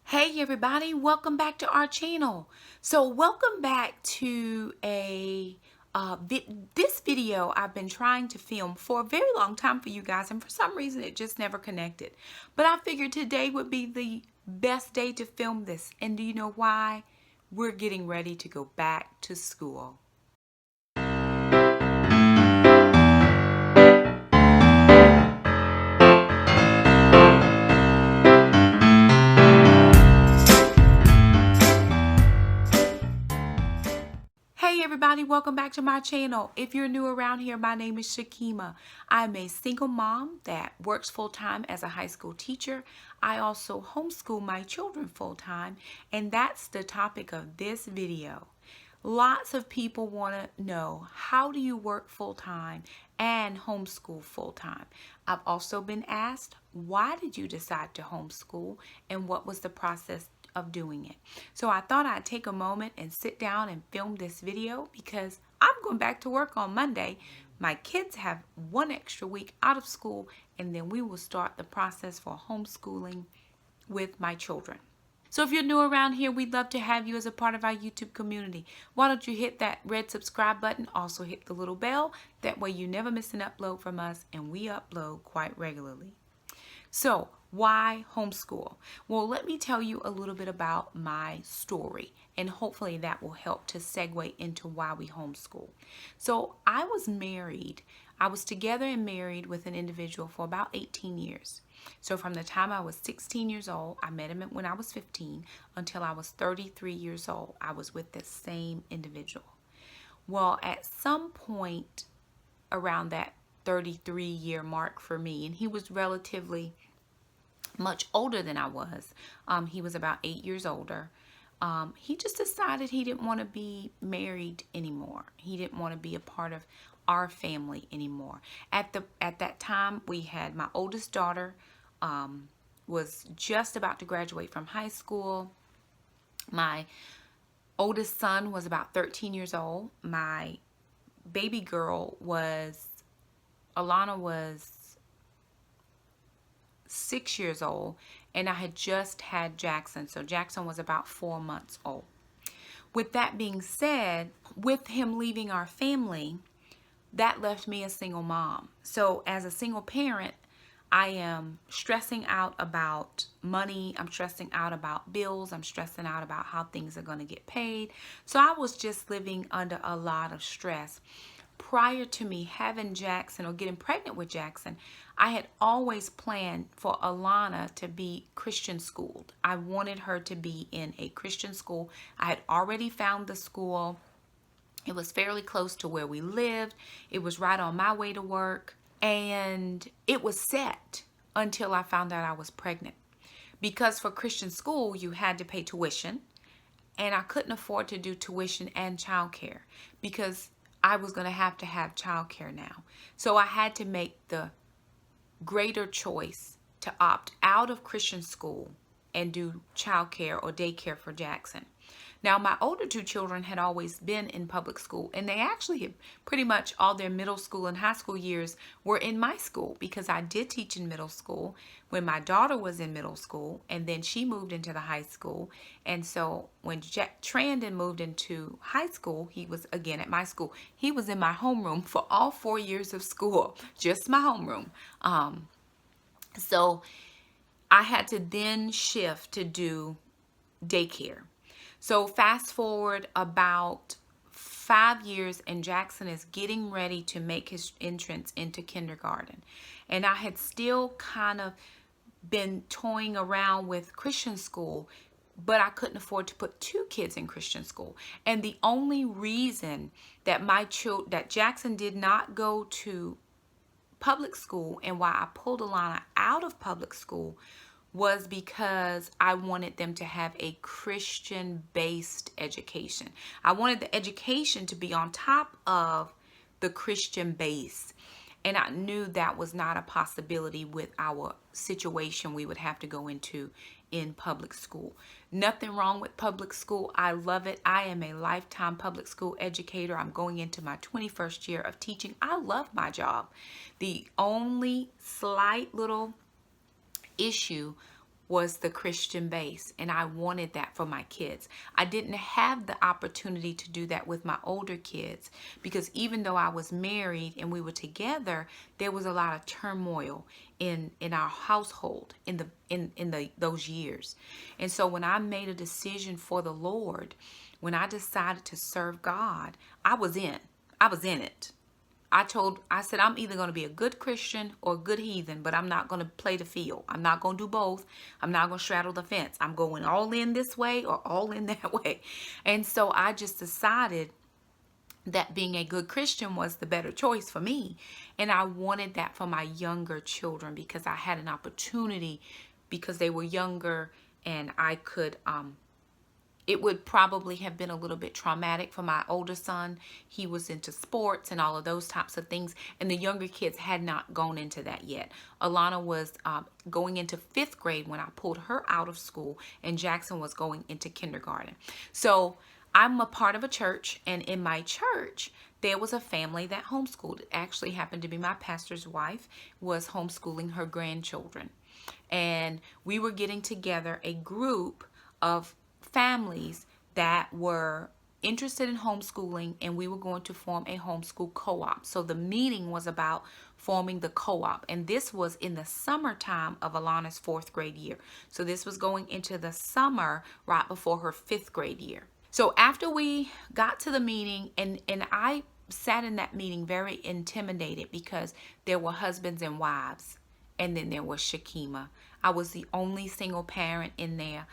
Hey everybody, welcome back to our channel. So welcome back to this video I've been trying to film for a very long time for you guys, and for some reason it just never connected. But I figured today would be the best day to film this. And do you know why? We're getting ready to go back to school. Hey everybody, welcome back to my channel. If you're new around here, my name is Shakema. I'm a single mom that works full-time as a high school teacher. I also homeschool my children full-time, and that's the topic of this video. Lots of people want to know, how do you work full-time and homeschool full-time? I've also been asked, why did you decide to homeschool and what was the process of doing it? So I thought I'd take a moment and sit down and film this video because I'm going back to work on Monday. My kids have one extra week out of school, and then we will start the process for homeschooling with my children. So if you're new around here, we'd love to have you as a part of our YouTube community. Why don't you hit that red subscribe button? Also hit the little bell. That way you never miss an upload from us, and we upload quite regularly. So why homeschool? Well, let me tell you a little bit about my story, and hopefully that will help to segue into why we homeschool. So I was married. I was together and married with an individual for about 18 years. So from the time I was 16 years old, I met him when I was 15, until I was 33 years old, I was with the same individual. Well, at some point around that 33-year mark for me, and he was relatively much older than I was. He was about 8 years older. He just decided he didn't want to be married anymore. He didn't want to be a part of our family anymore. At that time, we had my oldest daughter was just about to graduate from high school. My oldest son was about 13 years old. My baby girl Alana was 6 years old, and I had just had Jackson. So Jackson was about 4 months old. With that being said, with him leaving our family, that left me a single mom. So as a single parent, I am stressing out about money. I'm stressing out about bills. I'm stressing out about how things are going to get paid. So I was just living under a lot of stress. Prior to me having Jackson or getting pregnant with Jackson, I had always planned for Alana to be Christian schooled. I wanted her to be in a Christian school. I had already found the school. It was fairly close to where we lived. It was right on my way to work. And it was set until I found out I was pregnant. Because for Christian school, you had to pay tuition. And I couldn't afford to do tuition and childcare because I was going to have childcare now. So I had to make the greater choice to opt out of Christian school and do childcare or daycare for Jackson. Now, my older two children had always been in public school, and they actually had pretty much all their middle school and high school years were in my school, because I did teach in middle school when my daughter was in middle school, and then she moved into the high school. And so when Trandon moved into high school, he was again at my school. He was in my homeroom for all 4 years of school, just my homeroom. So I had to then shift to do daycare. So fast forward about 5 years, and Jackson is getting ready to make his entrance into kindergarten. And I had still kind of been toying around with Christian school, but I couldn't afford to put 2 kids in Christian school. And the only reason that that Jackson did not go to public school, and why I pulled Alana out of public school, was because I wanted them to have a Christian-based education. I wanted the education to be on top of the Christian base. And I knew that was not a possibility with our situation we would have to go into in public school. Nothing wrong with public school. I love it. I am a lifetime public school educator. I'm going into my 21st year of teaching. I love my job. The only slight little issue was the Christian base, and I wanted that for my kids. I didn't have the opportunity to do that with my older kids, because even though I was married and we were together, there was a lot of turmoil in our household in those years. And so when I made a decision for the Lord, when I decided to serve God, I was in it. I said, I'm either going to be a good Christian or a good heathen, but I'm not going to play the field. I'm not going to do both. I'm not going to straddle the fence. I'm going all in this way or all in that way. And so I just decided that being a good Christian was the better choice for me. And I wanted that for my younger children, because I had an opportunity, because they were younger, and I could, it would probably have been a little bit traumatic for my older son. He was into sports and all of those types of things, and the younger kids had not gone into that yet. Alana was going into 5th grade when I pulled her out of school, and Jackson was going into kindergarten. So I'm a part of a church, and in my church, there was a family that homeschooled. It actually happened to be my pastor's wife was homeschooling her grandchildren. And we were getting together a group of families that were interested in homeschooling, and we were going to form a homeschool co-op. So the meeting was about forming the co-op, and this was in the summertime of Alana's 4th grade year. So this was going into the summer right before her 5th grade year. So after we got to the meeting, and I sat in that meeting very intimidated, because there were husbands and wives, and then there was Shakema. I was the only single parent in there.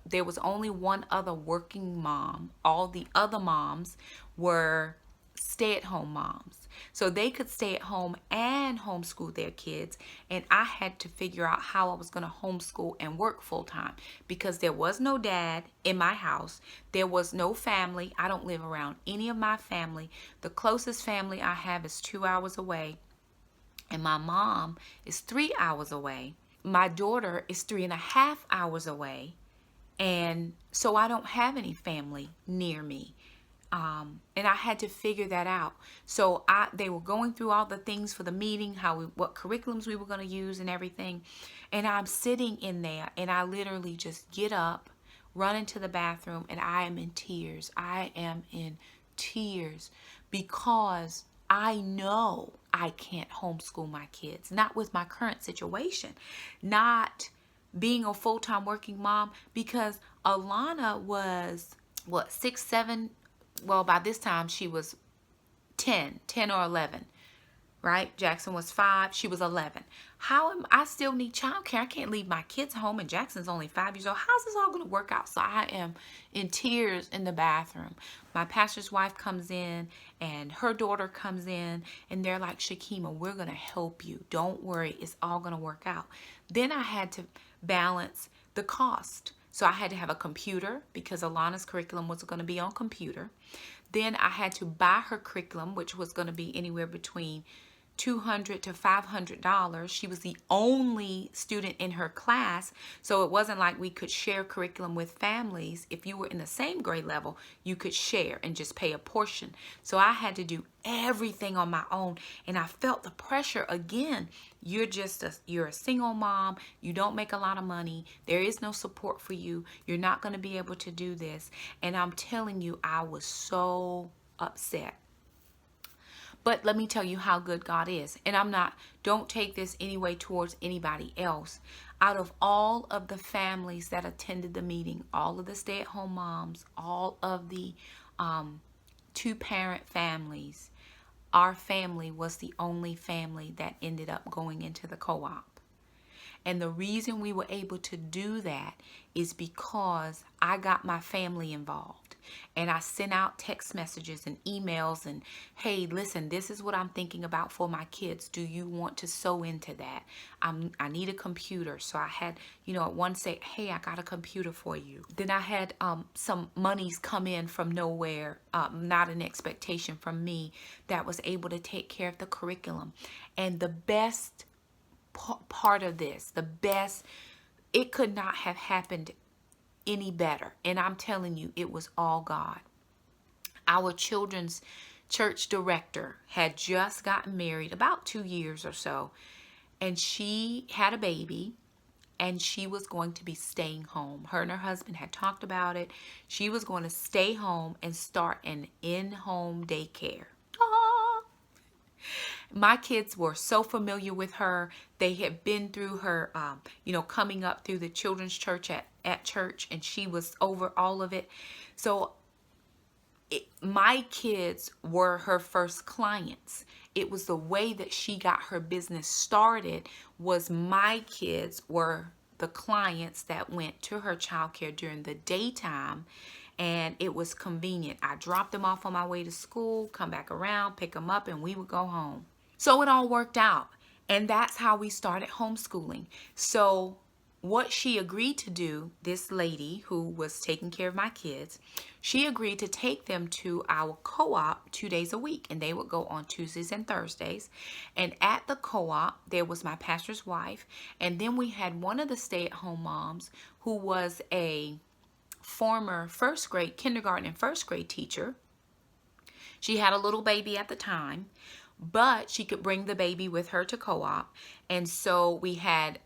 There was only one other working mom. All the other moms were stay-at-home moms. So they could stay at home and homeschool their kids. And I had to figure out how I was going to homeschool and work full-time, because there was no dad in my house. There was no family. I don't live around any of my family. The closest family I have is 2 hours away, and my mom is 3 hours away. My daughter is 3.5 hours away. And so I don't have any family near me. And I had to figure that out. So they were going through all the things for the meeting, what curriculums we were going to use and everything. And I'm sitting in there, and I literally just get up, run into the bathroom, and I am in tears. I am in tears, because I know I can't homeschool my kids, not with my current situation, not being a full-time working mom, because Alana was, 6, 7, well, by this time she was 10 or 11, right? Jackson was 5, she was 11. I still need childcare. I can't leave my kids home, and Jackson's only 5 years old. How's this all going to work out? So I am in tears in the bathroom. My pastor's wife comes in, and her daughter comes in, and they're like, Shakema, we're going to help you. Don't worry. It's all going to work out. Then I had to balance the cost. So I had to have a computer, because Alana's curriculum was going to be on computer. Then I had to buy her curriculum, which was going to be anywhere between $200 to $500. She was the only student in her class, so it wasn't like we could share curriculum with families. If you were in the same grade level, you could share and just pay a portion. So I had to do everything on my own, and I felt the pressure again. You're a single mom. You don't make a lot of money. There is no support for you. You're not going to be able to do this. And I'm telling you, I was so upset. But let me tell you how good God is. And don't take this anyway towards anybody else. Out of all of the families that attended the meeting, all of the stay-at-home moms, all of the 2-parent families, our family was the only family that ended up going into the co-op. And the reason we were able to do that is because I got my family involved. And I sent out text messages and emails and, hey, listen, this is what I'm thinking about for my kids. Do you want to sew into that? I need a computer. So I had, at one say, hey, I got a computer for you. Then I had some monies come in from nowhere, not an expectation from me, that was able to take care of the curriculum. And the best part of this, it could not have happened any better. And I'm telling you, it was all God. Our children's church director had just gotten married about 2 years or so. and she had a baby, and she was going to be staying home. Her and her husband had talked about it. She was going to stay home and start an in-home daycare. Ah! My kids were so familiar with her. They had been through her, coming up through the children's church at church, and she was over all of it. So my kids were her first clients. It was the way that she got her business started. Was my kids were the clients that went to her childcare during the daytime, and it was convenient. I dropped them off on my way to school, come back around, pick them up, and we would go home. So it all worked out, and that's how we started homeschooling. So what she agreed to do, this lady who was taking care of my kids, she agreed to take them to our co-op 2 days a week, and they would go on Tuesdays and Thursdays. And at the co-op, there was my pastor's wife, and then we had one of the stay-at-home moms who was a former first grade, kindergarten and first grade teacher. She had a little baby at the time, but she could bring the baby with her to co-op. And so we had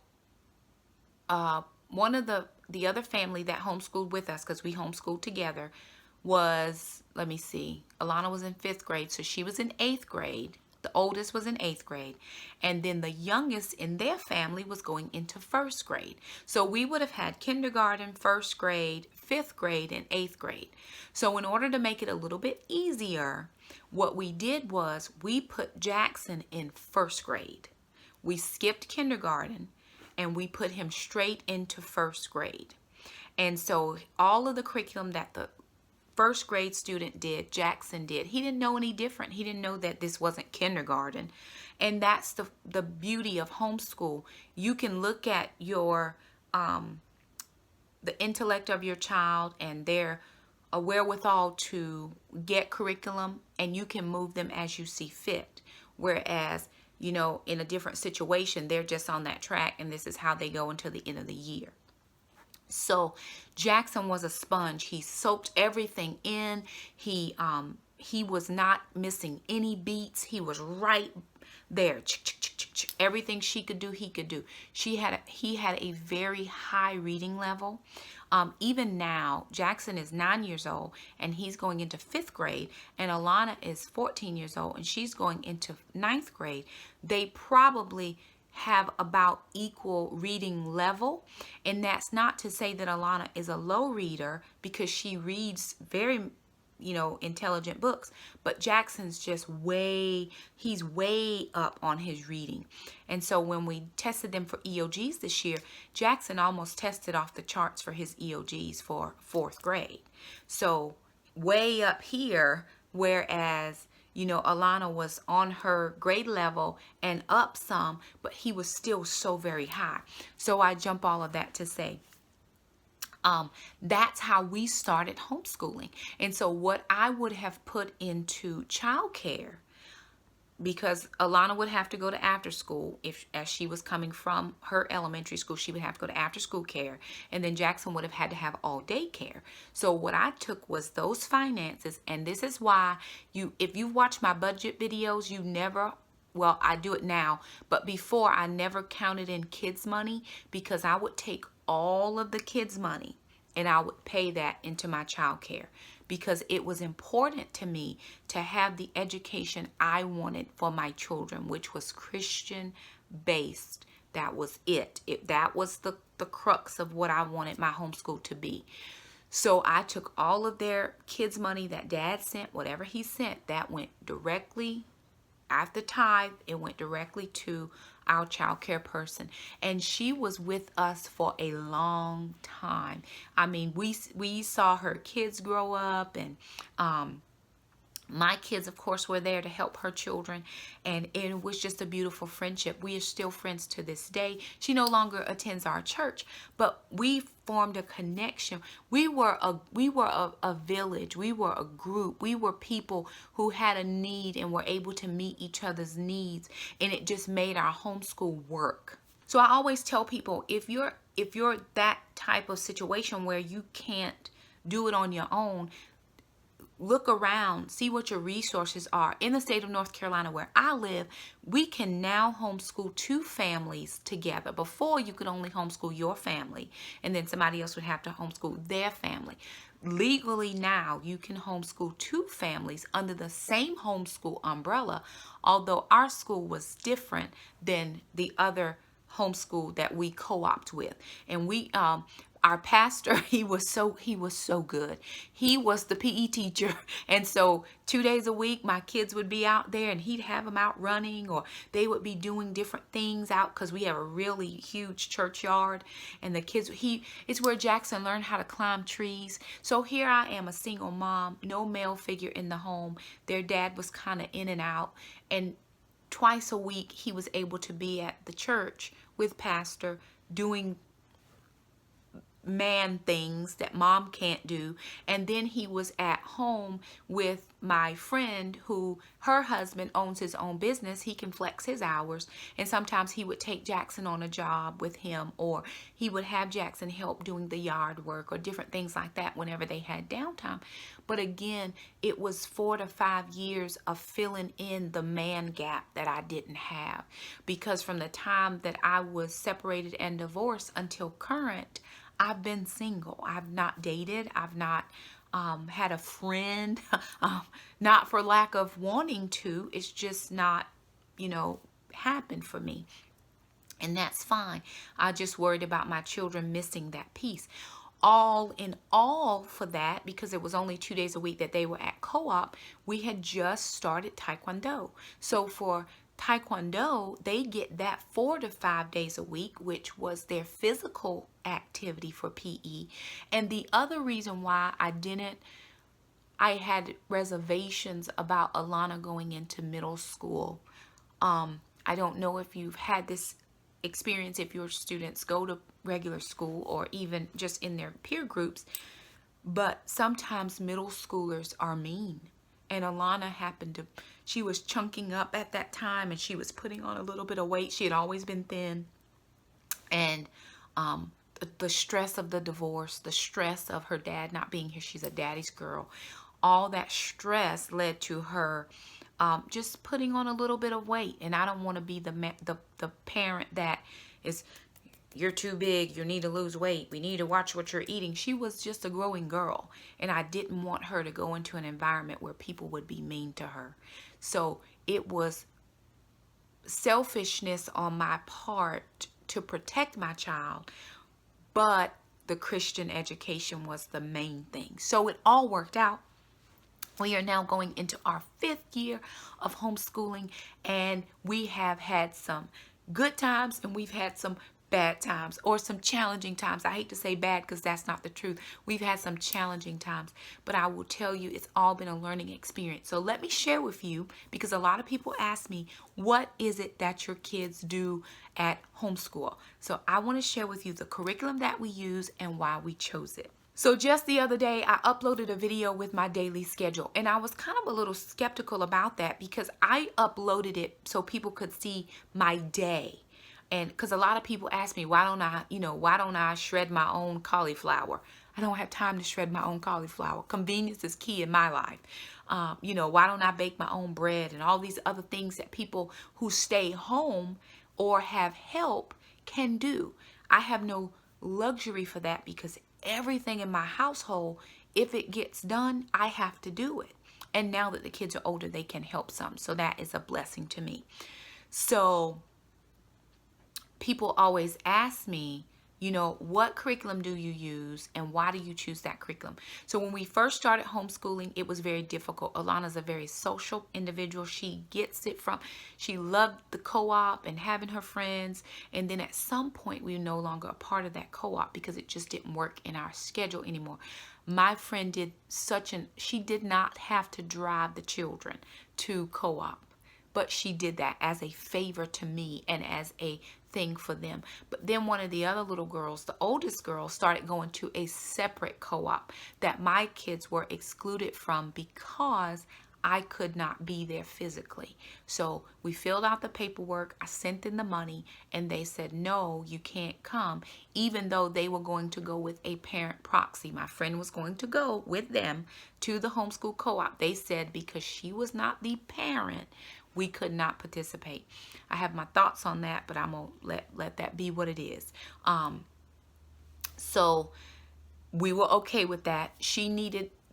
one of the other family that homeschooled with us, because we homeschooled together, was, let me see, Alana was in 5th grade, so she was in 8th grade. The oldest was in 8th grade, and then the youngest in their family was going into 1st grade. So we would have had kindergarten, 1st grade, 5th grade, and 8th grade. So in order to make it a little bit easier, what we did was we put Jackson in 1st grade. We skipped kindergarten, and we put him straight into 1st grade. And so all of the curriculum that the 1st grade student did, Jackson did. He didn't know any different. He didn't know that this wasn't kindergarten. And that's the beauty of homeschool. You can look at your the intellect of your child and their wherewithal to get curriculum, and you can move them as you see fit. Whereas, in a different situation, they're just on that track, and this is how they go until the end of the year. So Jackson was a sponge. He soaked everything in. He was not missing any beats. He was right there. Everything she could do, he could do. He had a very high reading level. Even now, Jackson is 9 years old, and he's going into 5th grade, and Alana is 14 years old, and she's going into 9th grade. They probably have about equal reading level, and that's not to say that Alana is a low reader, because she reads very intelligent books, but Jackson's just he's way up on his reading. And so when we tested them for EOGs this year, Jackson almost tested off the charts for his EOGs for 4th grade. So way up here, whereas Alana was on her grade level and up some, but he was still so very high. So I jump all of that to say, that's how we started homeschooling. And so what I would have put into childcare, because Alana would have to go to after school, as she was coming from her elementary school, she would have to go to after school care, and then Jackson would have had to have all day care. So what I took was those finances, and this is why if you watch my budget videos, well, I do it now, but before I never counted in kids' money, because I would take all of the kids' money and I would pay that into my child care, because it was important to me to have the education I wanted for my children, which was Christian based. That was it. That was the crux of what I wanted my homeschool to be. So I took all of their kids' money that Dad sent, whatever he sent, that went directly after tithe, it went directly to our child care person, and she was with us for a long time. I mean, we saw her kids grow up, and my kids, of course, were there to help her children, and it was just a beautiful friendship. We are still friends to this day. She no longer attends our church, but we formed a connection. We were a village. We were a group. We were people who had a need and were able to meet each other's needs, and it just made our homeschool work. So I always tell people, if you're that type of situation where you can't do it on your own, look around, see what your resources are. In the state of North Carolina where I live, we can now homeschool 2 families together. Before, you could only homeschool your family, and then somebody else would have to homeschool their family. Legally now, you can homeschool 2 families under the same homeschool umbrella, although our school was different than the other homeschool that we co-opt with. And we our pastor, he was so good. He was the PE teacher, and so 2 days a week my kids would be out there and he'd have them out running, or they would be doing different things out, because we have a really huge churchyard, and the kids, it's where Jackson learned how to climb trees. So here I am, a single mom, no male figure in the home. Their dad was kind of in and out, and twice a week he was able to be at the church with pastor doing man things that mom can't do, and then he was at home with my friend who her husband owns his own business. He can flex his hours, and sometimes he would take Jackson on a job with him, or he would have Jackson help doing the yard work or different things like that whenever they had downtime. But again, it was 4 to 5 years of filling in the man gap that I didn't have, because from the time that I was separated and divorced until current, I've been single. I've not dated. I've not had a friend, not for lack of wanting to. It's just not, happened for me. And that's fine. I just worried about my children missing that piece. All in all, for that, because it was only 2 days a week that they were at co-op, we had just started Taekwondo. So for Taekwondo, they get that 4 to 5 days a week, which was their physical activity for PE. And the other reason why I had reservations about Alana going into middle school. I don't know if you've had this experience, if your students go to regular school or even just in their peer groups, but sometimes middle schoolers are mean. And Alana she was chunking up at that time, and she was putting on a little bit of weight. She had always been thin. And the stress of the divorce, the stress of her dad not being here, she's a daddy's girl, all that stress led to her just putting on a little bit of weight. And I don't want to be the parent that is, you're too big, you need to lose weight, we need to watch what you're eating. She was just a growing girl, and I didn't want her to go into an environment where people would be mean to her. So it was selfishness on my part to protect my child, but the Christian education was the main thing. So it all worked out. We are now going into our 5th year of homeschooling, and we have had some good times and we've had some bad times, or some challenging times. I hate to say bad because that's not the truth. We've had some challenging times, but I will tell you, it's all been a learning experience. So let me share with you, because a lot of people ask me, what is it that your kids do at homeschool? So I want to share with you the curriculum that we use and why we chose it. So just the other day, I uploaded a video with my daily schedule, and I was kind of a little skeptical about that, because I uploaded it so people could see my day. And because a lot of people ask me, why don't I shred my own cauliflower? I don't have time to shred my own cauliflower. Convenience is key in my life. Why don't I bake my own bread, and all these other things that people who stay home or have help can do. I have no luxury for that, because everything in my household, if it gets done, I have to do it. And now that the kids are older, they can help some. So that is a blessing to me. So people always ask me, what curriculum do you use and why do you choose that curriculum? So when we first started homeschooling, it was very difficult. Alana's a very social individual. She loved the co-op and having her friends. And then at some point, we were no longer a part of that co-op because it just didn't work in our schedule anymore. My friend she did not have to drive the children to co-op, but she did that as a favor to me and as a thing for them. But then one of the other little girls, the oldest girl, started going to a separate co-op that my kids were excluded from because I could not be there physically. So we filled out the paperwork. I sent them the money and they said, no, you can't come, even though they were going to go with a parent proxy. My friend was going to go with them to the homeschool co-op. They said because she was not the parent, we could not participate. I have my thoughts on that, but I'm going to let that be what it is. So we were okay with that.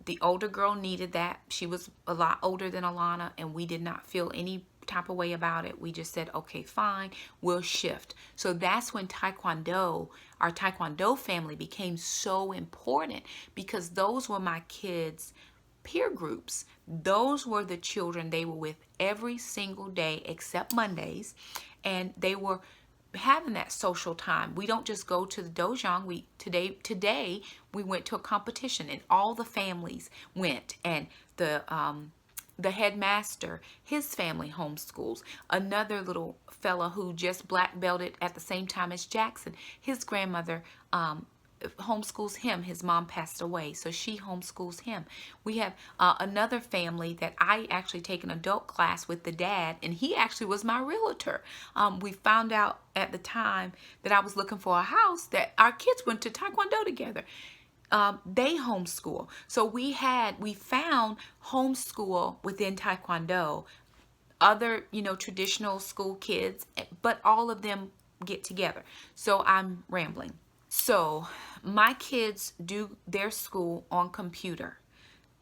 The older girl needed that. She was a lot older than Alana, and we did not feel any type of way about it. We just said, okay, fine, we'll shift. So that's when our Taekwondo family became so important, because those were my kids' peer groups. Those were the children they were with every single day except Mondays, and they were having that social time. We don't just go to the dojang. Today we went to a competition and all the families went, and the headmaster, his family homeschools. Another little fella who just black belted at the same time as Jackson, his grandmother homeschools him. His mom passed away, so she homeschools him. We have another family that I actually take an adult class with the dad, and he actually was my realtor. We found out at the time that I was looking for a house that our kids went to Taekwondo together. They homeschool. So we found homeschool within Taekwondo, other, traditional school kids, but all of them get together. So I'm rambling. So my kids do their school on computer.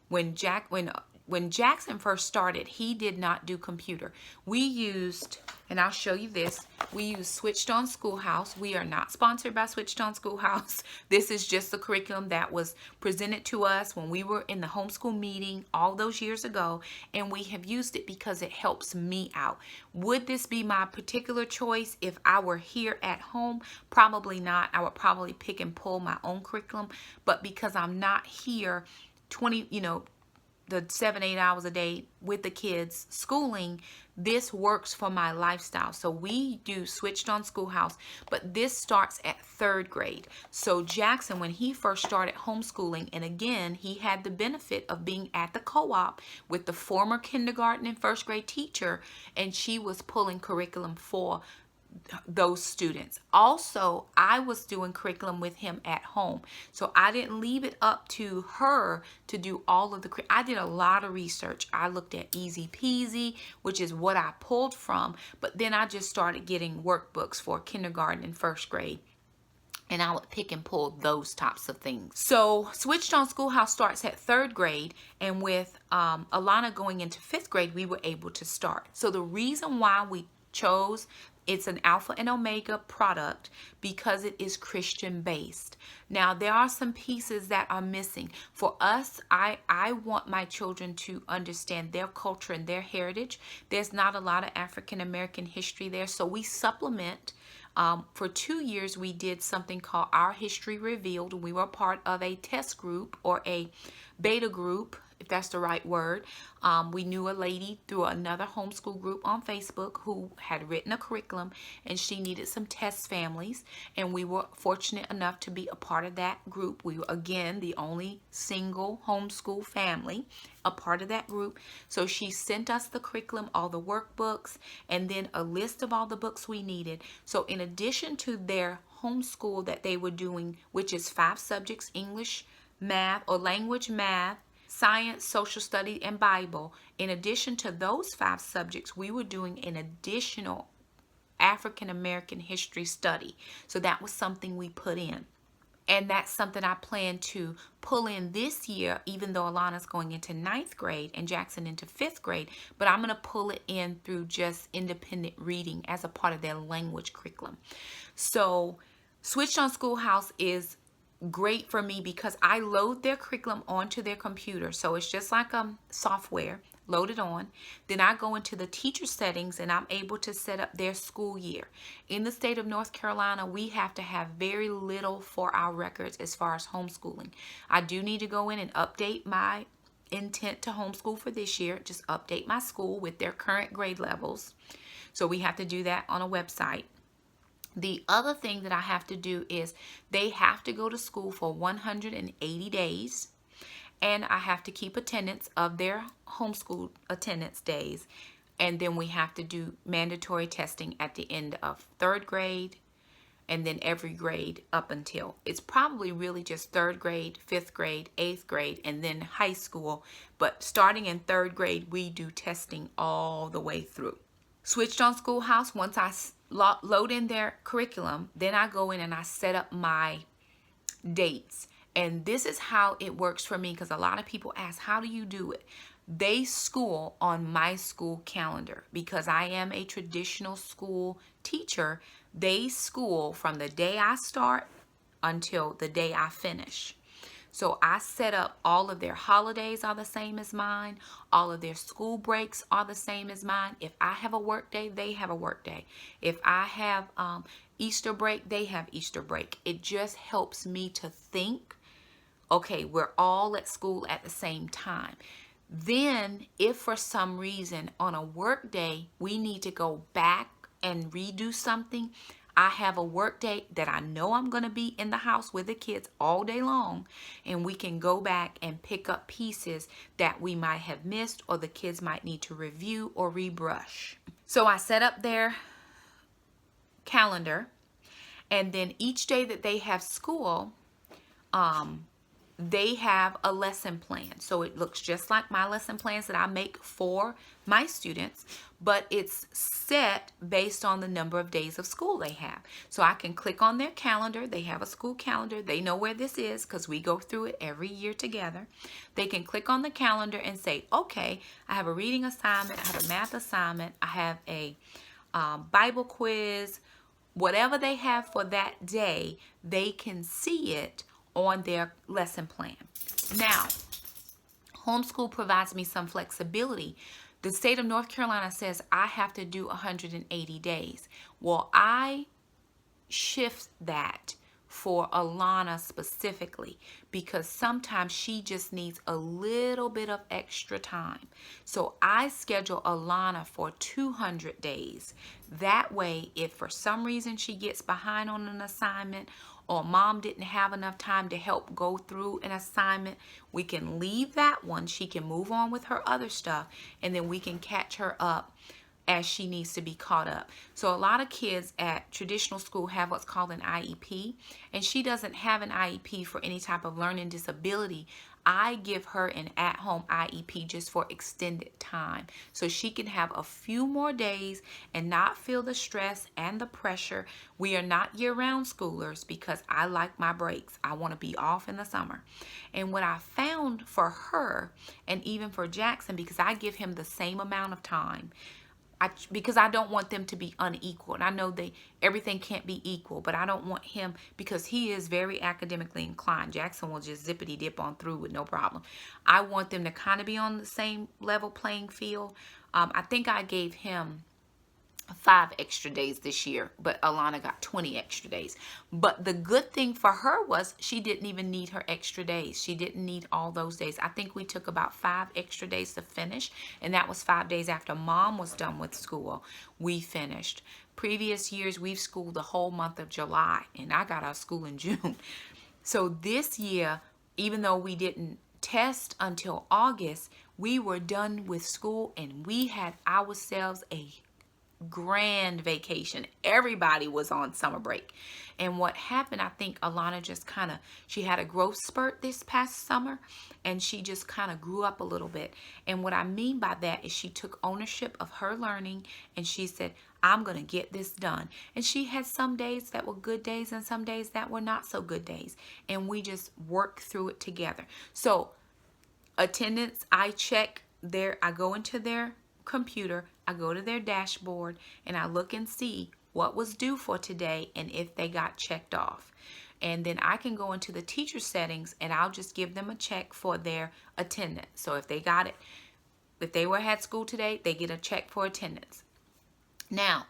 When Jackson first started, he did not do computer. We used, and I'll show you this, we used Switched On Schoolhouse. We are not sponsored by Switched On Schoolhouse. This is just the curriculum that was presented to us when we were in the homeschool meeting all those years ago, and we have used it because it helps me out. Would this be my particular choice if I were here at home? Probably not. I would probably pick and pull my own curriculum, but because I'm not here the 7-8 hours a day with the kids schooling, this works for my lifestyle. So we do Switched On Schoolhouse, but this starts at 3rd grade. So Jackson, when he first started homeschooling, and again, he had the benefit of being at the co-op with the former kindergarten and 1st grade teacher, and she was pulling curriculum for those students. Also, I was doing curriculum with him at home, so I didn't leave it up to her to do all of the I did a lot of research. I looked at Easy Peasy, which is what I pulled from, but then I just started getting workbooks for kindergarten and 1st grade, and I would pick and pull those types of things. So Switched On Schoolhouse starts at 3rd grade, and with Alana going into 5th grade, we were able to start. So the reason why we chose, it's an Alpha and Omega product, because it is Christian based. Now, there are some pieces that are missing. For us, I want my children to understand their culture and their heritage. There's not a lot of African American history there, so we supplement. For 2 years, we did something called Our History Revealed. We were part of a test group, or a beta group, if that's the right word. We knew a lady through another homeschool group on Facebook who had written a curriculum, and she needed some test families, and we were fortunate enough to be a part of that group. We were, again, the only single homeschool family a part of that group. So she sent us the curriculum, all the workbooks, and then a list of all the books we needed. So in addition to their homeschool that they were doing, which is 5 subjects: English, math, or language, math, science, social study, and Bible. In addition to those 5 subjects, we were doing an additional African American history study. So that was something we put in. And that's something I plan to pull in this year, even though Alana's going into 9th grade and Jackson into 5th grade. But I'm going to pull it in through just independent reading as a part of their language curriculum. So Switched On Schoolhouse is great for me because I load their curriculum onto their computer. So it's just like software loaded on. Then I go into the teacher settings and I'm able to set up their school year. In the state of North Carolina, we have to have very little for our records as far as homeschooling. I do need to go in and update my intent to homeschool for this year. Just update my school with their current grade levels. So we have to do that on a website. The other thing that I have to do is they have to go to school for 180 days. and I have to keep attendance of their homeschool attendance days. And then we have to do mandatory testing at the end of 3rd grade, and then every grade up until, it's probably really just 3rd grade, 5th grade, 8th grade, and then high school. But starting in 3rd grade, we do testing all the way through. Switched on Schoolhouse. Once I load in their curriculum, then I go in and I set up my dates. And this is how it works for me, because a lot of people ask, how do you do it? They school on my school calendar. Because I am a traditional school teacher, they school from the day I start until the day I finish. So I set up all of their holidays are the same as mine. All of their school breaks are the same as mine. If I have a work day, they have a work day. If I have Easter break, they have Easter break. It just helps me to think, okay, we're all at school at the same time. Then if for some reason on a work day, we need to go back and redo something, I have a work day that I know I'm going to be in the house with the kids all day long, and we can go back and pick up pieces that we might have missed or the kids might need to review or rebrush. So I set up their calendar, and then each day that they have school, they have a lesson plan. So it looks just like my lesson plans that I make for my students, but it's set based on the number of days of school they have. So I can click on their calendar. They have a school calendar. They know where this is because we go through it every year together. They can click on the calendar and say, okay, I have a reading assignment, I have a math assignment, I have a Bible quiz. Whatever they have for that day, they can see it on their lesson plan. Now, homeschool provides me some flexibility. The state of North Carolina says I have to do 180 days. Well, I shift that for Alana specifically because sometimes she just needs a little bit of extra time. So I schedule Alana for 200 days. That way, if for some reason she gets behind on an assignment or mom didn't have enough time to help go through an assignment, we can leave that one. She can move on with her other stuff, and then we can catch her up as she needs to be caught up. So a lot of kids at traditional school have what's called an IEP, and she doesn't have an IEP for any type of learning disability. I give her an at-home IEP just for extended time so she can have a few more days and not feel the stress and the pressure. We are not year-round schoolers because I like my breaks. I want to be off in the summer. And what I found for her, and even for Jackson, because I give him the same amount of time, because I don't want them to be unequal. And I know everything can't be equal, but I don't want him, because he is very academically inclined. Jackson will just zippity dip on through with no problem. I want them to kind of be on the same level playing field. I think I gave him 5 extra days this year, but Alana got 20 extra days. But the good thing for her was she didn't even need her extra days. She didn't need all those days. I think we took about 5 extra days to finish, and that was 5 days after mom was done with school. We finished. Previous years, we've schooled the whole month of July, and I got out of school in June. So this year, even though we didn't test until August, we were done with school, and we had ourselves a grand vacation. Everybody was on summer break. And what happened, I think Alana just she had a growth spurt this past summer, and she just kind of grew up a little bit. And what I mean by that is she took ownership of her learning, and she said, I'm going to get this done. And she had some days that were good days and some days that were not so good days. And we just worked through it together. So attendance, I go into their computer, I go to their dashboard, and I look and see what was due for today and if they got checked off. And then I can go into the teacher settings, and I'll just give them a check for their attendance. So if they got it, if they had school today, they get a check for attendance. Now,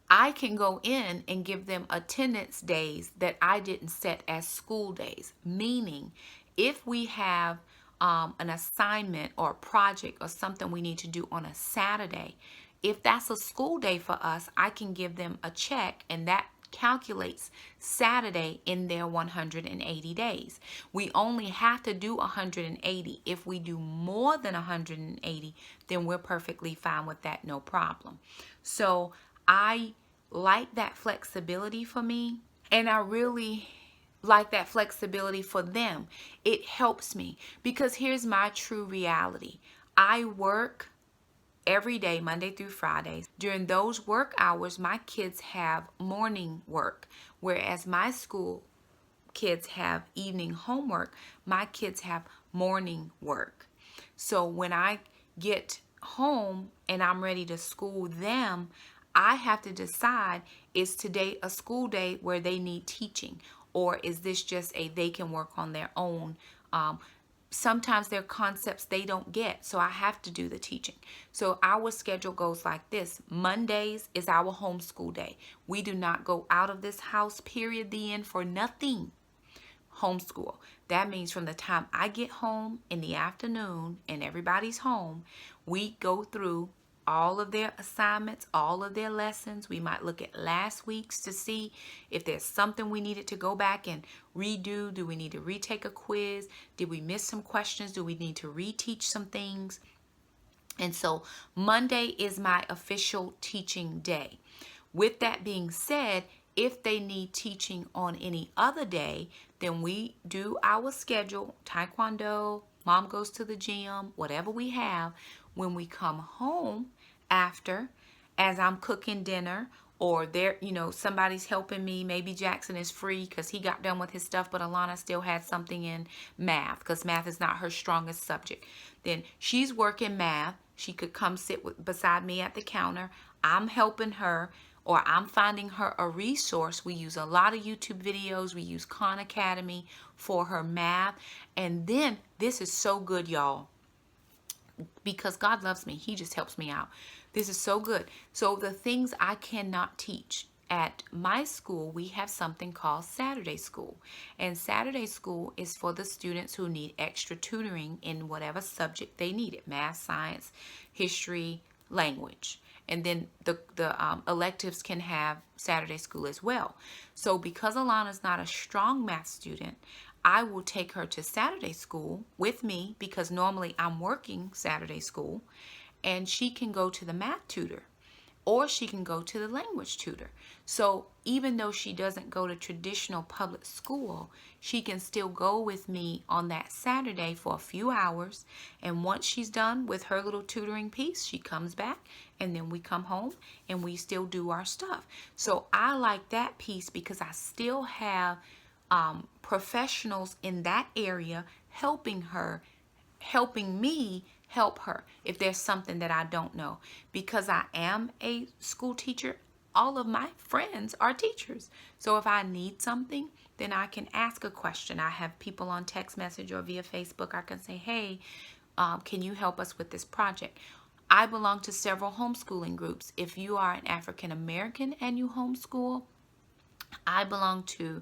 I can go in and give them attendance days that I didn't set as school days, meaning if we have an assignment or a project or something we need to do on a Saturday, if that's a school day for us, I can give them a check, and that calculates Saturday in their 180 days. We only have to do 180. If we do more than 180, then we're perfectly fine with that, no problem. So I like that flexibility for me, and I really like that flexibility for them. It helps me because here's my true reality. I work every day, Monday through Friday. During those work hours, my kids have morning work, whereas my school kids have evening homework. My kids have morning work. So when I get home and I'm ready to school them, I have to decide, is today a school day where they need teaching, or is this just a they can work on their own? Sometimes there are concepts they don't get, so I have to do the teaching. So our schedule goes like this. Mondays is our homeschool day. We do not go out of this house, period, the end, for nothing. Homeschool. That means from the time I get home in the afternoon and everybody's home, we go through all of their assignments, all of their lessons. We might look at last week's to see if there's something we needed to go back and redo. Do we need to retake a quiz? Did we miss some questions? Do we need to reteach some things? And so Monday is my official teaching day. With that being said, if they need teaching on any other day, then we do our schedule, taekwondo, mom goes to the gym, whatever we have. When we come home after, as I'm cooking dinner, or there, somebody's helping me. Maybe Jackson is free because he got done with his stuff, but Alana still had something in math because math is not her strongest subject. Then she's working math. She could come sit beside me at the counter. I'm helping her, or I'm finding her a resource. We use a lot of YouTube videos. We use Khan Academy for her math. And then this is so good, y'all, because God loves me. He just helps me out. This is so good. So the things I cannot teach at my school, we have something called Saturday school. And Saturday school is for the students who need extra tutoring in whatever subject they need it. Math, science, history, language. And then the electives can have Saturday school as well. So because Alana's not a strong math student, I will take her to Saturday school with me because normally I'm working Saturday school, and she can go to the math tutor or she can go to the language tutor. So even though she doesn't go to traditional public school, she can still go with me on that Saturday for a few hours. And once she's done with her little tutoring piece, she comes back, and then we come home and we still do our stuff. So I like that piece because I still have professionals in that area helping me help her if there's something that I don't know. Because I am a school teacher, all of my friends are teachers. So if I need something, then I can ask a question. I have people on text message or via Facebook. I can say, hey, can you help us with this project? I belong to several homeschooling groups. If you are an African American and you homeschool, I belong to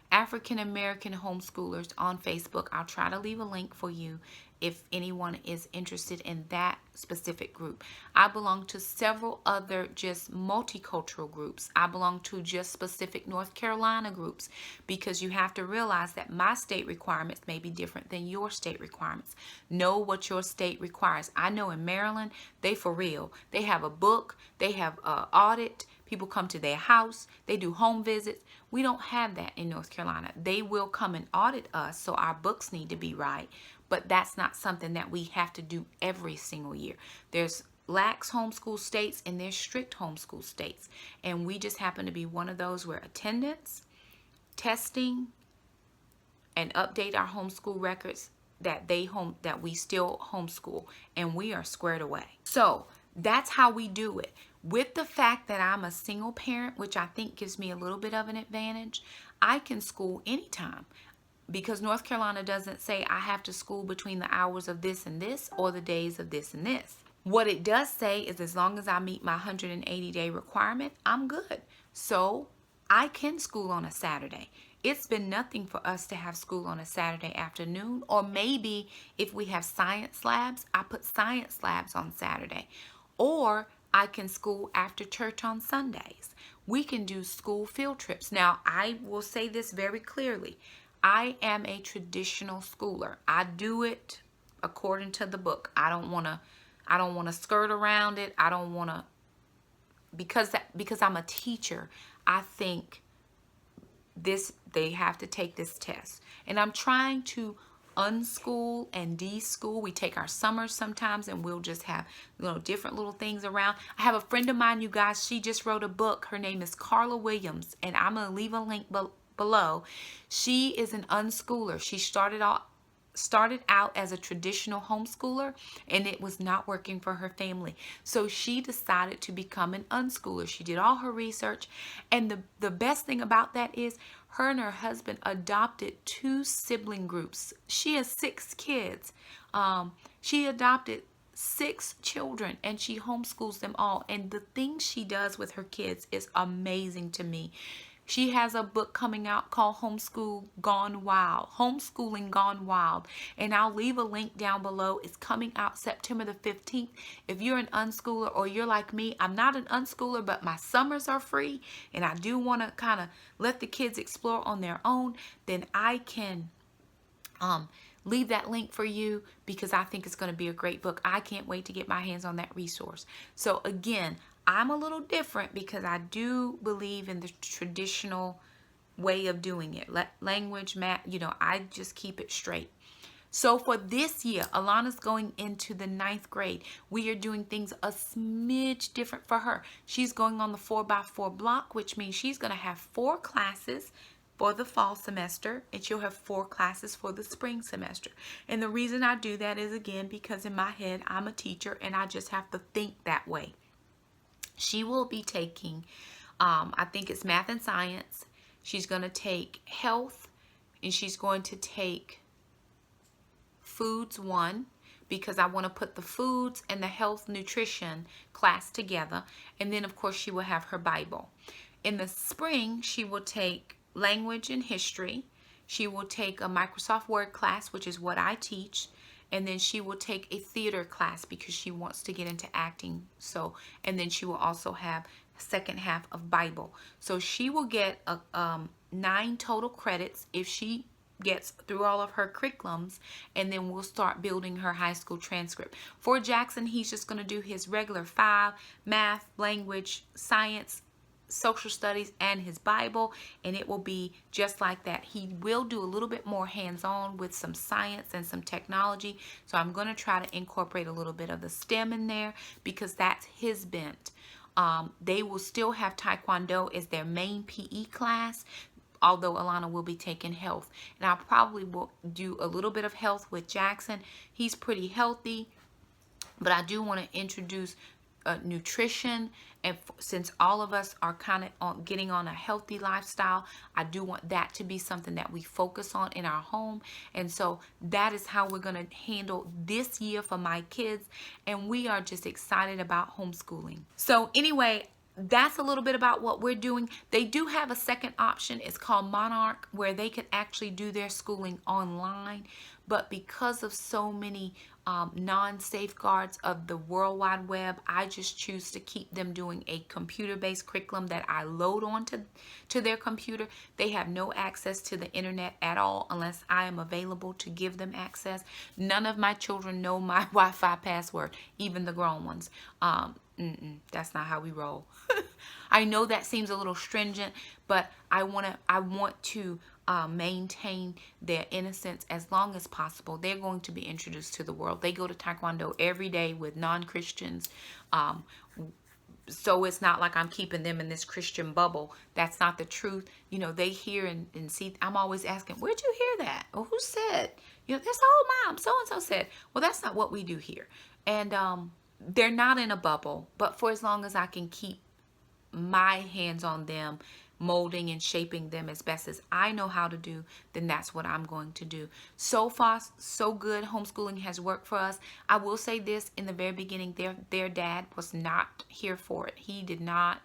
African American homeschoolers on Facebook. I'll try to leave a link for you if anyone is interested in that specific group. I belong to several other just multicultural groups. I belong to just specific North Carolina groups, because you have to realize that my state requirements may be different than your state requirements. Know what your state requires. I know in Maryland, they for real. They have a book, they have an audit. People come to their house. They do home visits. We don't have that in North Carolina. They will come and audit us, so our books need to be right. But that's not something that we have to do every single year. There's lax homeschool states and there's strict homeschool states. And we just happen to be one of those where attendance, testing, and update our homeschool records that we still homeschool, and we are squared away. So that's how we do it. With the fact that I'm a single parent, which I think gives me a little bit of an advantage, I can school anytime, because North Carolina doesn't say I have to school between the hours of this and this or the days of this and this. What it does say is as long as I meet my 180-day requirement, I'm good. So I can school on a Saturday. It's been nothing for us to have school on a Saturday afternoon, or maybe if we have science labs, I put science labs on Saturday. Or I can school after church on Sundays. we can do school field trips. Now, I will say this very clearly. I am a traditional schooler. I do it according to the book. I don't want to skirt around it. I don't want to, because I'm a teacher, I think they have to take this test. And I'm trying to unschool and deschool. We take our summers sometimes and we'll just have different little things around. I have a friend of mine, you guys, she just wrote a book. Her name is Carla Williams, and I'm going to leave a link below. She is an unschooler. She started out as a traditional homeschooler, and it was not working for her family. So she decided to become an unschooler. She did all her research, and the best thing about that is her and her husband adopted 2 sibling groups. She has 6 kids. She adopted 6 children, and she homeschools them all. And the things she does with her kids is amazing to me. She has a book coming out called Homeschooling Gone Wild. And I'll leave a link down below. It's coming out September the 15th. If you're an unschooler, or you're like me, I'm not an unschooler, but my summers are free, and I do want to kind of let the kids explore on their own, then I can leave that link for you, because I think it's going to be a great book. I can't wait to get my hands on that resource. So again, I'm a little different because I do believe in the traditional way of doing it. Language, math, I just keep it straight. So for this year, Alana's going into the 9th grade. We are doing things a smidge different for her. She's going on the 4x4 block, which means she's going to have 4 classes for the fall semester, and she'll have 4 classes for the spring semester. And the reason I do that is, again, because in my head, I'm a teacher, and I just have to think that way. She will be taking, I think it's math and science. She's going to take health, and she's going to take foods 1, because I want to put the foods and the health nutrition class together. And then, of course, she will have her Bible. In the spring, she will take language and history. She will take a Microsoft Word class, which is what I teach. And then she will take a theater class because she wants to get into acting. And then she will also have second half of Bible. So she will get 9 total credits if she gets through all of her curriculums, and then we'll start building her high school transcript. For Jackson, he's just going to do his regular 5, math, language, science, social studies, and his Bible, and it will be just like that. He will do a little bit more hands-on with some science and some technology, so I'm going to try to incorporate a little bit of the STEM in there because that's his bent. They will still have Taekwondo as their main PE class, although Alana will be taking health, and I probably will do a little bit of health with Jackson. He's pretty healthy, but I do want to introduce nutrition, and since all of us are kind of getting on a healthy lifestyle, I do want that to be something that we focus on in our home. And so that is how we're going to handle this year for my kids, and we are just excited about homeschooling. So anyway, that's a little bit about what we're doing. They do have a second option. It's called Monarch, where they can actually do their schooling online. But because of so many non-safeguards of the World Wide Web, I just choose to keep them doing a computer-based curriculum that I load onto their computer. They have no access to the internet at all unless I am available to give them access. None of my children know my Wi-Fi password, even the grown ones. That's not how we roll. I know that seems a little stringent, but I want to maintain their innocence as long as possible. They're going to be introduced to the world. They go to Taekwondo every day with non-Christians. So it's not like I'm keeping them in this Christian bubble. That's not the truth. They hear and see. I'm always asking, where'd you hear that? Or who said? That's mom, so-and-so said. Well, that's not what we do here. And they're not in a bubble, but for as long as I can keep my hands on them, molding and shaping them as best as I know how to do, then that's what I'm going to do. So far, so good. Homeschooling has worked for us. I will say this, in the very beginning, their dad was not here for it. He did not.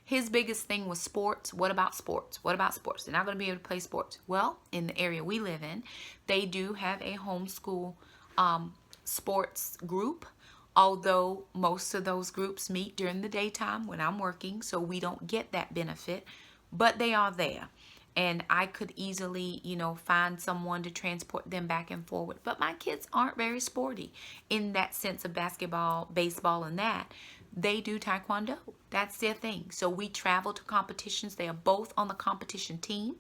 His biggest thing was sports. What about sports? What about sports? They're not going to be able to play sports. Well, in the area we live in, they do have a homeschool sports group. although most of those groups meet during the daytime when I'm working, so we don't get that benefit, but they are there. And I could easily, find someone to transport them back and forward. But my kids aren't very sporty in that sense of basketball, baseball, and that. They do taekwondo. That's their thing. So we travel to competitions. They are both on the competition team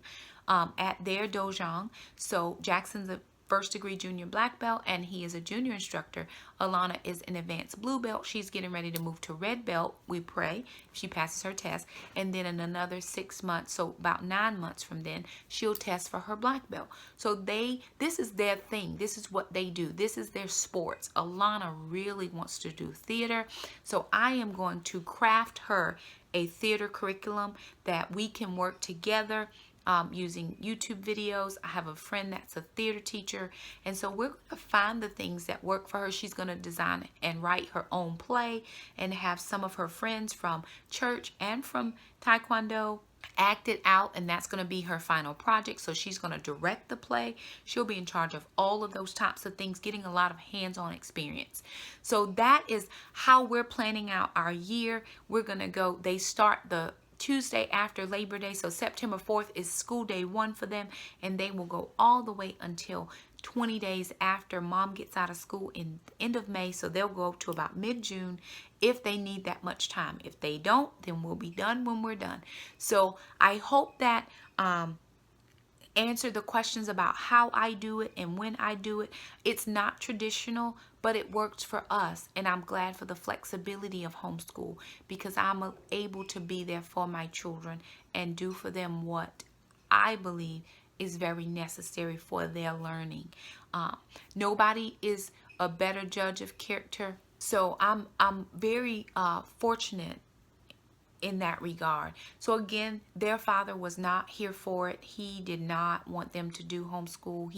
at their dojang. So Jackson's a first degree junior black belt, and he is a junior instructor. Alana is an advanced blue belt. She's getting ready to move to red belt. We pray if she passes her test, and then in another 6 months, so about 9 months from then, she'll test for her black belt. So this is their thing. This is what they do. This is their sports. Alana really wants to do theater, so I am going to craft her a theater curriculum that we can work together using YouTube videos. I have a friend that's a theater teacher, and so we're going to find the things that work for her. She's going to design and write her own play and have some of her friends from church and from Taekwondo act it out, and that's going to be her final project. So she's going to direct the play. She'll be in charge of all of those types of things, getting a lot of hands-on experience. So that is how we're planning out our year. We're going to go, they start the Tuesday after Labor Day, so September 4th is school day 1 for them, and they will go all the way until 20 days after mom gets out of school in the end of May, so they'll go up to about mid-June if they need that much time. If they don't, then we'll be done when we're done. So I hope that answer the questions about how I do it and when I do it. It's not traditional, but it works for us, and I'm glad for the flexibility of homeschool because I'm able to be there for my children and do for them what I believe is very necessary for their learning. Nobody is a better judge of character, so I'm very fortunate in that regard. So again, their father was not here for it. He did not want them to do homeschool.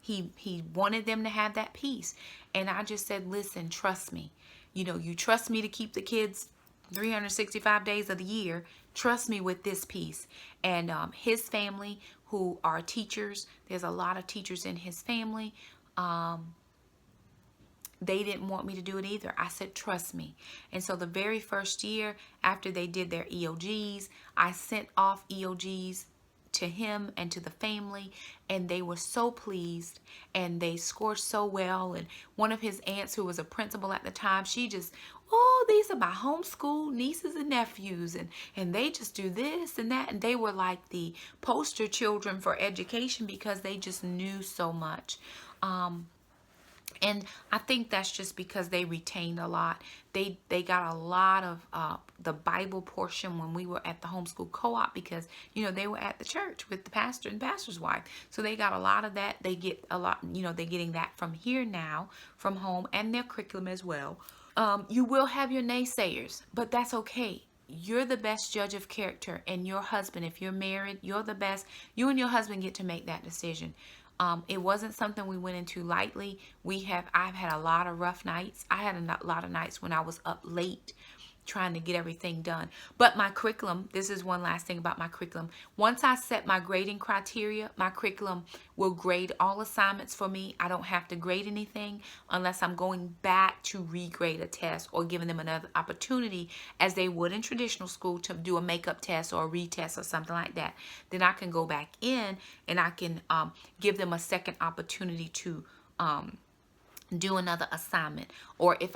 He wanted them to have that peace. And I just said, listen, trust me. You trust me to keep the kids 365 days of the year. Trust me with this piece. And his family, who are teachers, there's a lot of teachers in his family. They didn't want me to do it either. I said, trust me. And so the very first year after they did their EOGs, I sent off EOGs to him and to the family, and they were so pleased, and they scored so well. And one of his aunts, who was a principal at the time, she just, oh, these are my homeschool nieces and nephews, and they just do this and that. And they were like the poster children for education because they just knew so much. And I think that's just because they retained a lot. They got a lot of the Bible portion when we were at the homeschool co-op because, they were at the church with the pastor and pastor's wife. So they got a lot of that. They get a lot, they're getting that from here now, from home, and their curriculum as well. You will have your naysayers, but that's okay. You're the best judge of character, and your husband, if you're married, you're the best. You and your husband get to make that decision. It wasn't something we went into lightly. I've had a lot of rough nights. I had a lot of nights when I was up late trying to get everything done. But my curriculum, this is one last thing about my curriculum. Once I set my grading criteria, my curriculum will grade all assignments for me. I don't have to grade anything unless I'm going back to regrade a test or giving them another opportunity as they would in traditional school to do a makeup test or a retest or something like that. Then I can go back in and I can give them a second opportunity to do another assignment. Or if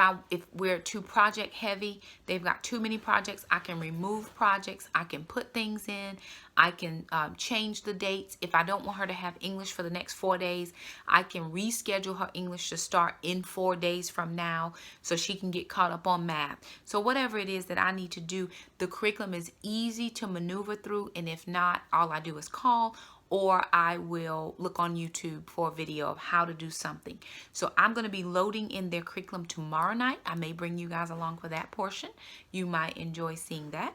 we're too project heavy, they've got too many projects, I can remove projects, I can put things in, I can change the dates. If I don't want her to have English for the next 4 days, I can reschedule her English to start in 4 days from now so she can get caught up on math. So whatever it is that I need to do, the curriculum is easy to maneuver through, and if not, all I do is call, or I will look on YouTube for a video of how to do something. So I'm going to be loading in their curriculum tomorrow night. I may bring you guys along for that portion. You might enjoy seeing that.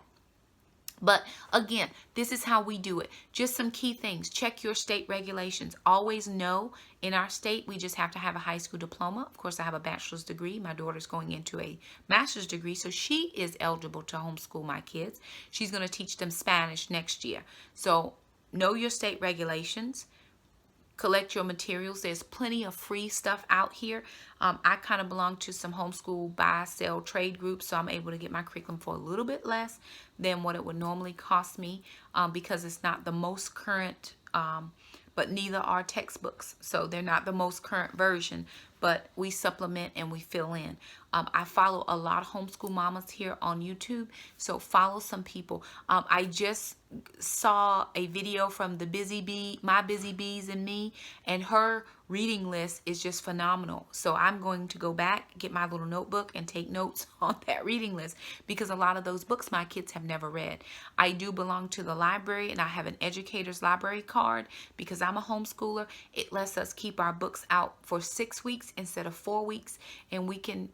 But again, this is how we do it. Just some key things. Check your state regulations. Always know in our state, we just have to have a high school diploma. Of course, I have a bachelor's degree. My daughter's going into a master's degree, so she is eligible to homeschool my kids. She's going to teach them Spanish next year. So know your state regulations. collect your materials. There's plenty of free stuff out here. I kind of belong to some homeschool buy, sell, trade groups, so I'm able to get my curriculum for a little bit less than what it would normally cost me, because it's not the most current, but neither are textbooks. So they're not the most current version, but we supplement and we fill in. I follow a lot of homeschool mamas here on YouTube, so follow some people. I just saw a video from the Busy Bee, My Busy Bees and Me, and her reading list is just phenomenal. So I'm going to go back, get my little notebook, and take notes on that reading list, because a lot of those books my kids have never read. I do belong to the library, and I have an educator's library card because I'm a homeschooler. It lets us keep our books out for 6 weeks instead of 4 weeks, and we can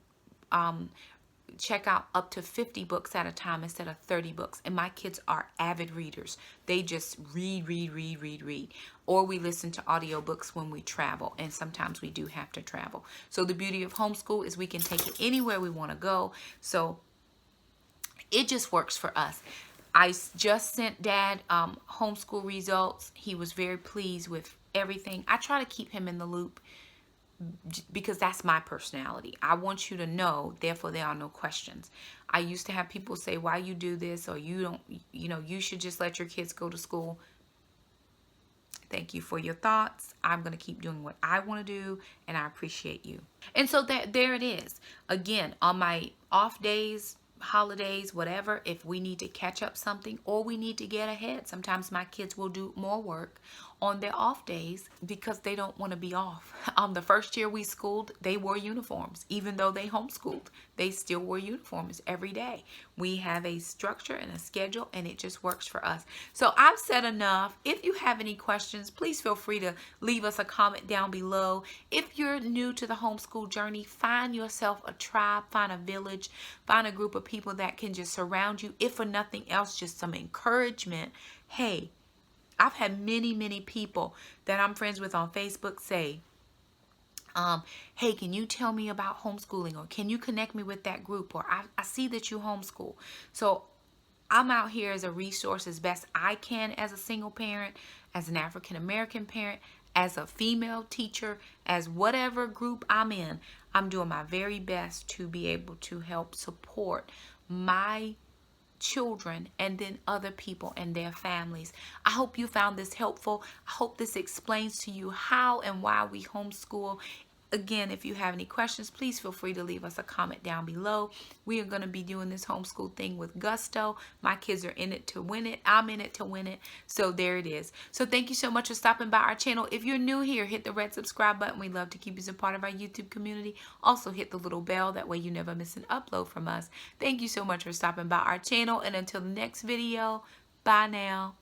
check out up to 50 books at a time instead of 30 books. And my kids are avid readers. They just read. Or we listen to audiobooks when we travel, and sometimes we do have to travel. So the beauty of homeschool is we can take it anywhere we want to go. So it just works for us. I just sent Dad homeschool results. He was very pleased with everything. I try to keep him in the loop because that's my personality. I want you to know, therefore there are no questions. I used to have people say, why you do this, or you don't, you should just let your kids go to school. Thank you for your thoughts. I'm going to keep doing what I want to do, and I appreciate you. And so there it is. Again, on my off days, holidays, whatever, if we need to catch up something or we need to get ahead, sometimes my kids will do more work on their off days because they don't want to be off. The first year we schooled, they wore uniforms. Even though they homeschooled, they still wore uniforms every day. We have a structure and a schedule, and it just works for us. So I've said enough. If you have any questions, please feel free to leave us a comment down below. If you're new to the homeschool journey, find yourself a tribe, find a village, find a group of people that can just surround you. If for nothing else, just some encouragement. Hey, I've had many people that I'm friends with on Facebook say, hey, can you tell me about homeschooling, or can you connect me with that group, or I see that you homeschool. So I'm out here as a resource as best I can, as a single parent, as an African American parent, as a female teacher, as whatever group I'm in. I'm doing my very best to be able to help support my children and then other people and their families. I hope you found this helpful. I hope this explains to you how and why we homeschool. Again, if you have any questions, please feel free to leave us a comment down below. We are going to be doing this homeschool thing with gusto. My kids are in it to win it. I'm in it to win it. So there it is. So thank you so much for stopping by our channel. If you're new here, hit the red subscribe button. We'd love to keep you as a part of our YouTube community. Also hit the little bell. That way you never miss an upload from us. Thank you so much for stopping by our channel. And until the next video, bye now.